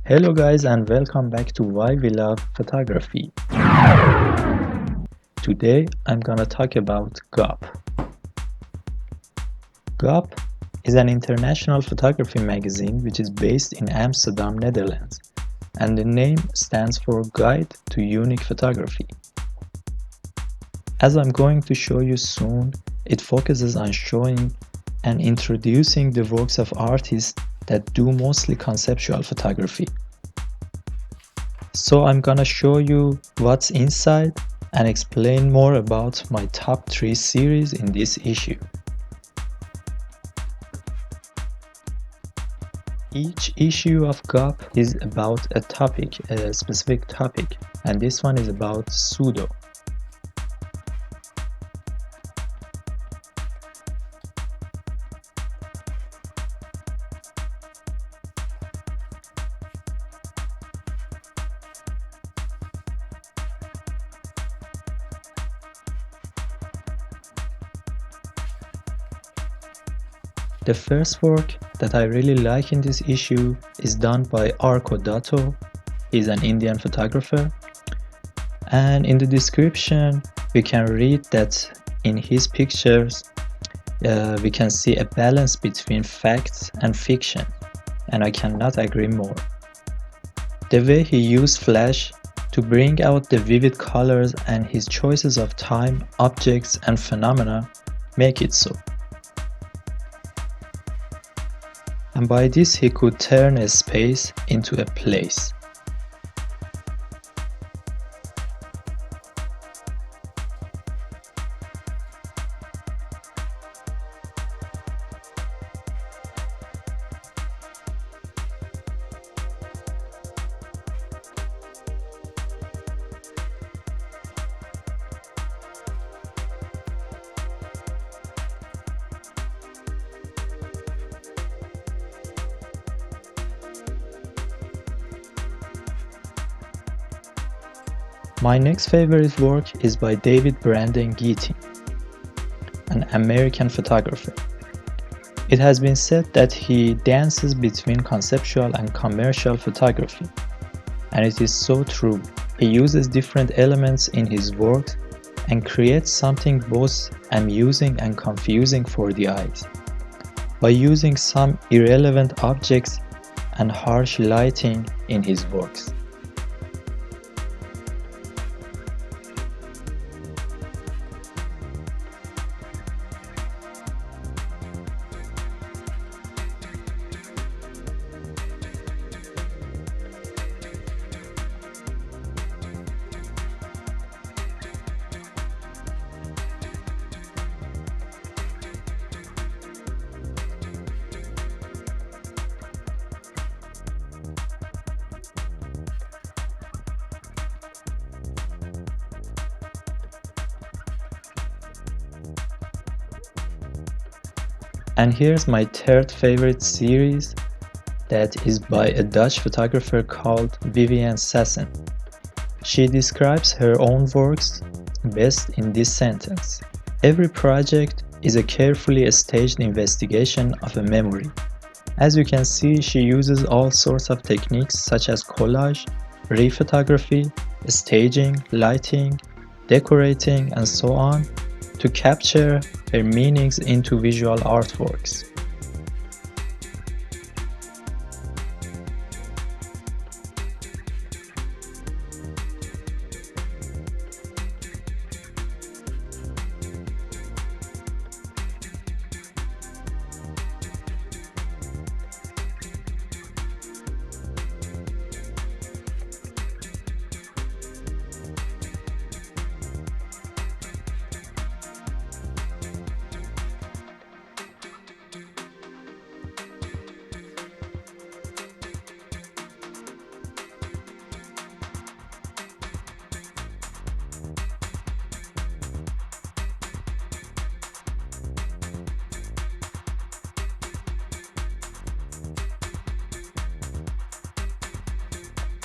Hello guys and welcome back to Why We Love Photography. Today I'm gonna talk about GUP. GUP is an international photography magazine which is based in Amsterdam, Netherlands, and the name stands for Guide to Unique Photography. As I'm going to show you soon, it focuses on showing and introducing the works of artists that do mostly conceptual photography. So I'm gonna show you what's inside and explain more about my top 3 series in this issue. Each issue of GUP is about a specific topic, and this one is about Pseudo. The first work that I really like in this issue is done by Otto. He's an Indian photographer, and in the description we can read that in his pictures we can see a balance between facts and fiction, and I cannot agree more. The way he used flash to bring out the vivid colors and his choices of time, objects and phenomena make it so. And by this he could turn a space into a place. My next favorite work is by David Brandon Geeting, an American photographer. It has been said that he dances between conceptual and commercial photography, and it is so true. He uses different elements in his works and creates something both amusing and confusing for the eyes. By using some irrelevant objects and harsh lighting in his works. And here's my third favorite series, that is by a Dutch photographer called Vivian Sasson. She describes her own works best in this sentence: every project is a carefully staged investigation of a memory. As you can see, she uses all sorts of techniques such as collage, rephotography, staging, lighting, decorating, and so on, to capture her meanings into visual artworks.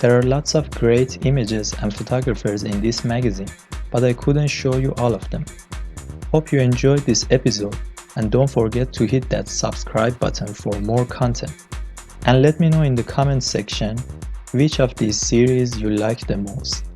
There are lots of great images and photographers in this magazine, but I couldn't show you all of them. Hope you enjoyed this episode, and don't forget to hit that subscribe button for more content. And let me know in the comment section which of these series you like the most.